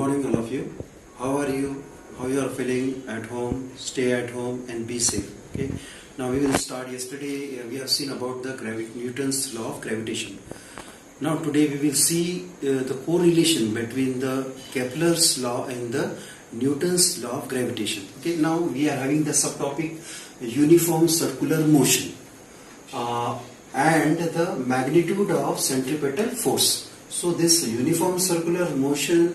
morning, all of you. How are you? How you are feeling at home? Stay at home and be safe. Okay. Now we will start. Yesterday we have seen about the Newton's law of gravitation. Now today we will see the correlation between the Kepler's law and the Newton's law of gravitation. Okay. Now we are having the subtopic uniform circular motion and the magnitude of centripetal force. So this uniform circular motion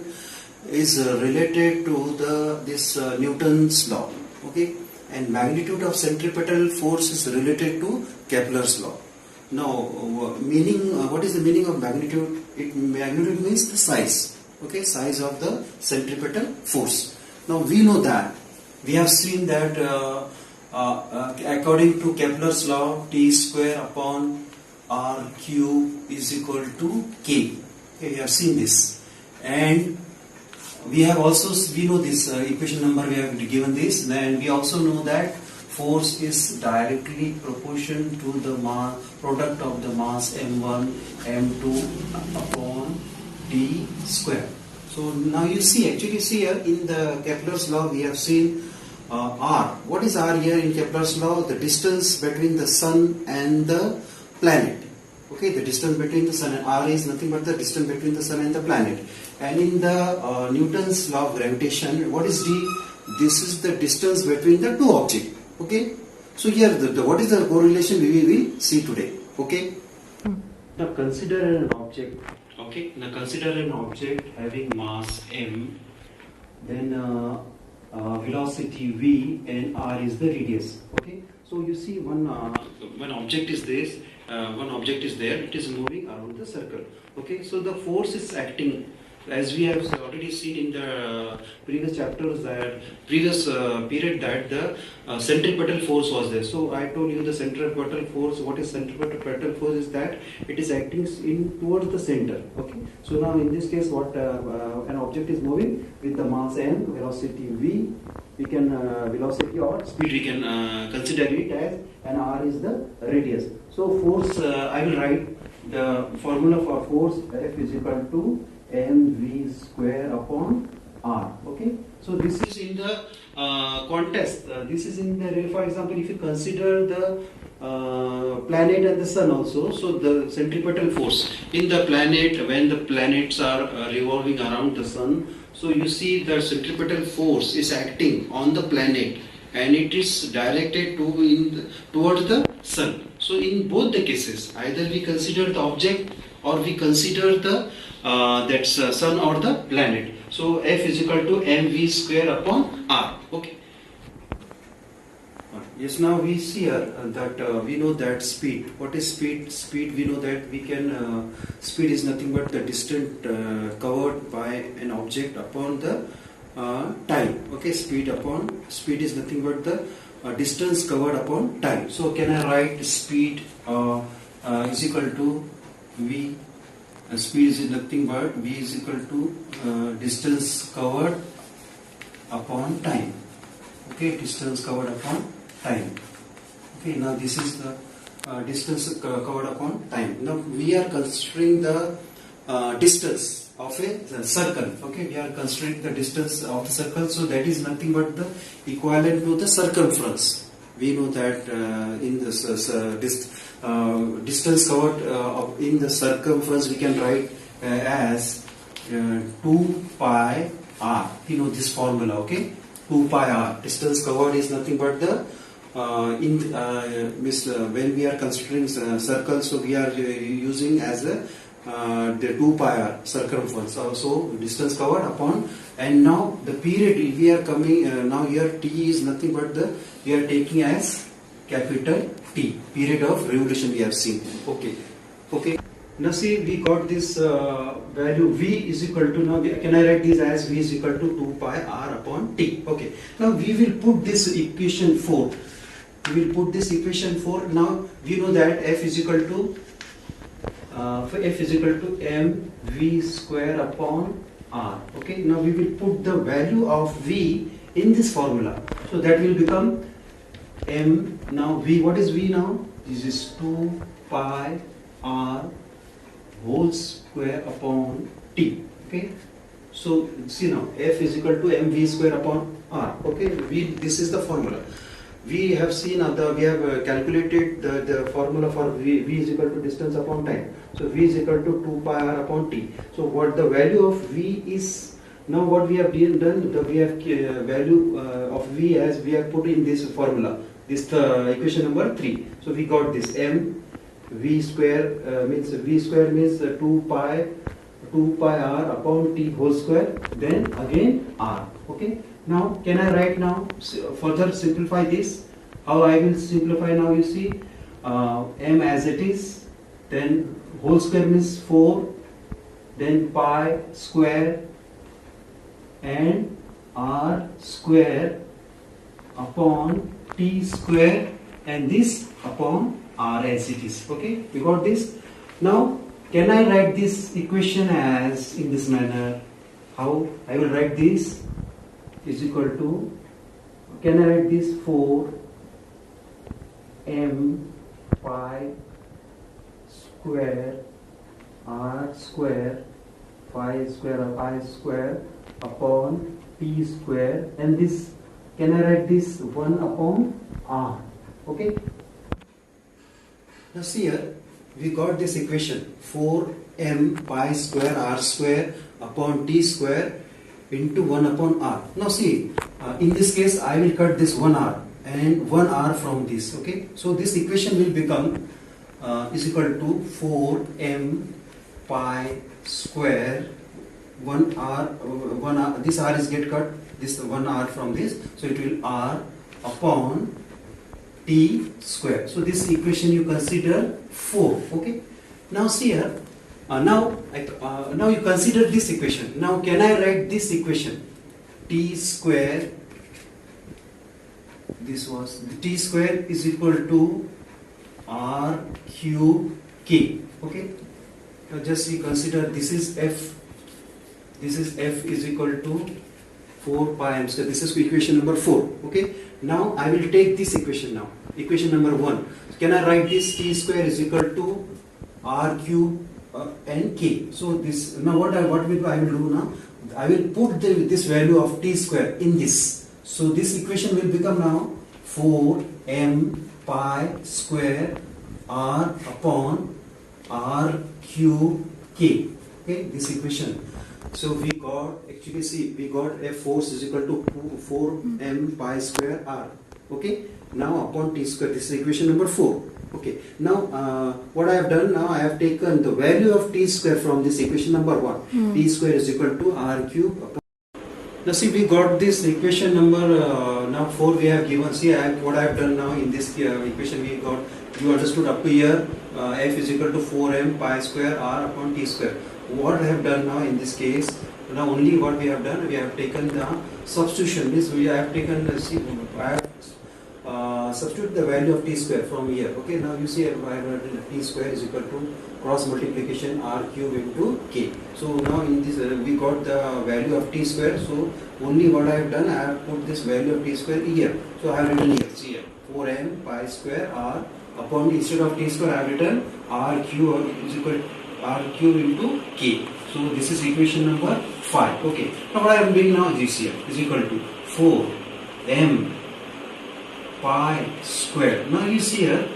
is related to this Newton's law, okay, and magnitude of centripetal force is related to Kepler's law. Now, what is the meaning of magnitude? Magnitude means the size, okay, size of the centripetal force. Now we know that we have seen that according to Kepler's law, T square upon R cube is equal to K. Okay, we have seen this, and we have also we know this equation number, we have given this, and we also know that force is directly proportional to the product of the mass m1 m2 upon d square. So now you see, actually see here in the Kepler's law we have seen r. What is r here in Kepler's law? The distance between the sun and the planet. Okay, the distance between the sun and r is nothing but the distance between the sun and the planet. And in the Newton's law of gravitation, what is d? This is the distance between the two objects. Okay, so here what is the correlation we will see today. Okay, now consider an object. Okay, now consider an object having mass m, then velocity v, and r is the radius. Okay, so you see one object is this. One object is there, it is moving around the circle. Okay, so the force is acting, as we have already seen in the previous chapters, that previous period, that the centripetal force was there. So I told you the centripetal force. What is centripetal force? Is that it is acting towards the center. Okay, so now in this case, what an object is moving with the mass m, velocity v, we can velocity or speed we can consider it as, and r is the radius. So force, I will write the formula for force, F is equal to mv square upon r. Okay, so this is in the context. This is in the, for example, if you consider the planet and the sun also, so the centripetal force in the planet, when the planets are revolving around the sun, so you see the centripetal force is acting on the planet and it is directed towards the sun. So in both the cases, either we consider the object or we consider the sun or the planet. So F is equal to mv square upon r. Okay. Yes, now we see here that we know that speed. What is speed? Speed, we know that we can, speed is nothing but the distance covered by an object upon the time. Okay, speed is nothing but the distance covered upon time. So can I write speed is equal to v? Speed is nothing but v is equal to distance covered upon time. Okay, distance covered upon time. Okay, now this is the distance covered upon time. Now we are considering the distance of a circle. Okay, we are considering the distance of the circle, so that is nothing but the equivalent to the circumference. We know that in this distance covered in the circumference, we can write as 2 pi r. You know this formula. Okay, 2 pi r. Distance covered is nothing but the when we are considering circle, so we are using as the 2 pi r circumference. So distance covered upon, and now the period we are coming now here, t is nothing but we are taking as capital T, period of revolution we have seen. Okay, okay. Now see, we got this value v is equal to, now can I write this as v is equal to 2 pi r upon t. Okay, now we will put this equation 4. We will put this equation 4. Now we know that f is equal to m v square upon r. Okay, now we will put the value of v in this formula, so that will become m. Now v, what is v now? This is 2 pi r whole square upon t. Okay, So see now, F is equal to mv square upon r. Okay, this is the formula. We have seen we have calculated the formula for v is equal to distance upon time. So v is equal to 2 pi r upon t. So what the value of v is, now what we have done, we have value of v as we have put in this formula. This equation number 3. So we got this m v square means 2 pi r upon t whole square, then again r. Okay. Now can I write now further simplify this? How I will simplify now, you see, m as it is, then whole square means 4, then pi square and r square upon t square, and this upon r as it is. Okay, we got this. Now can I write this equation as in this manner? How I will write this is equal to, can I write this 4 m pi square r square pi square upon t square, and this, can I write this 1 upon r. Okay, now see here, we got this equation 4 m pi square r square upon t square into 1 upon r. Now see, in this case I will cut this 1 r and 1 r from this. Okay, so this equation will become is equal to 4 m pi square 1 r, this r is get cut, this 1 r from this, so it will r upon t square. So this equation you consider 4. Okay, now see here, now you consider this equation. Now can I write this equation, t square, this was t square is equal to r cube k. Okay, now just you consider this is f, is equal to 4 pi m square. This is equation number 4. Okay, now I will take this equation now, equation number 1. Can I write this t square is equal to r cube and k. So this, now what I will do now, I will put this value of t square in this. So this equation will become now 4 m pi square r upon r cube k. Okay, this equation. So we got, actually see, we got F force is equal to 4 m pi square r. Okay, now upon t square, this is equation number 4. Okay, now what I have done, now I have taken the value of t square from this equation number 1. T square is equal to r cube upon. Now see, we got this equation number now 4 we have given. See, what I have done now in this equation we got, you understood up to here, f is equal to 4m pi square r upon t square. What I have done now in this case, now only what we have done, we have taken the substitution. Means we have taken, I have substitute the value of t square from here. Okay, now you see I have written t square is equal to cross multiplication r cube into k. So now in this we got the value of t square. So only what I have done, I have put this value of t square here. So I have written here, see here, 4m pi square r upon, instead of t square I have written r cube is equal to r cube into k. So this is equation number 5. Okay, now what I am doing now, this here is equal to 4 m pi square. Now you see here,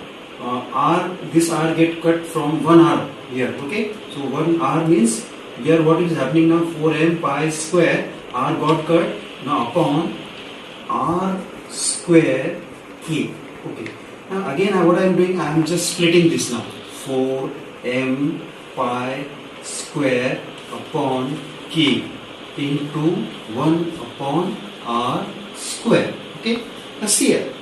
r, this r get cut from 1 r here. Okay, so 1 r means here what is happening now, 4 m pi square r got cut, now upon r square k. Okay, now again what I am doing, I am just splitting this now, 4 m pi square upon k into 1 upon r square. Okay, now see here,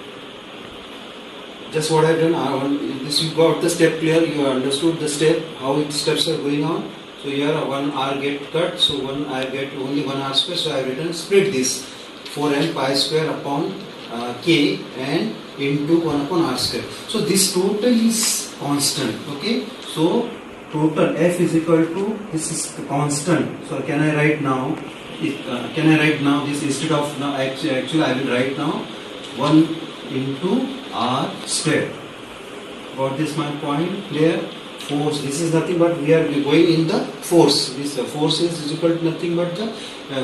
just what I have done, this you got the step clear, you understood the step, how its steps are going on. So here 1 r get cut, so 1 I get only 1 r square, so I have written split this 4m pi square upon k and into 1 upon r square. So this total is constant. Okay, so total f is equal to, this is constant. So can I write now, this instead of, now actually I will write now 1 into r square. Got this my point clear? force. This is nothing but we are going in the force. This force is equal to nothing but the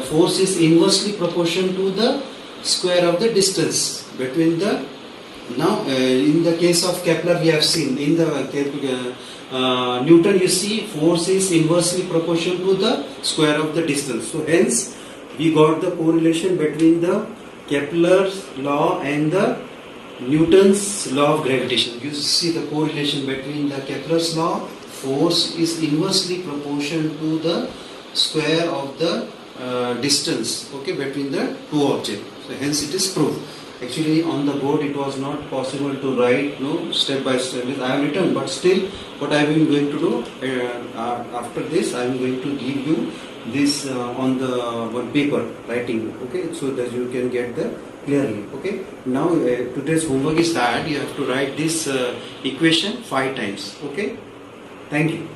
force is inversely proportional to the square of the distance between the. Now in the case of Kepler we have seen in the Newton, you see force is inversely proportional to the square of the distance. So hence we got the correlation between the Kepler's law and the Newton's law of gravitation. You see the correlation between the Kepler's law, force is inversely proportional to the square of the distance, okay, between the two objects. So hence it is proved. Actually on the board it was not possible to write step by step. I have written, but still what I am going to do after this, I am going to give you this on the one paper writing, okay, so that you can get the clearly. Okay, now today's homework is that you have to write this equation 5 times. Okay, thank you.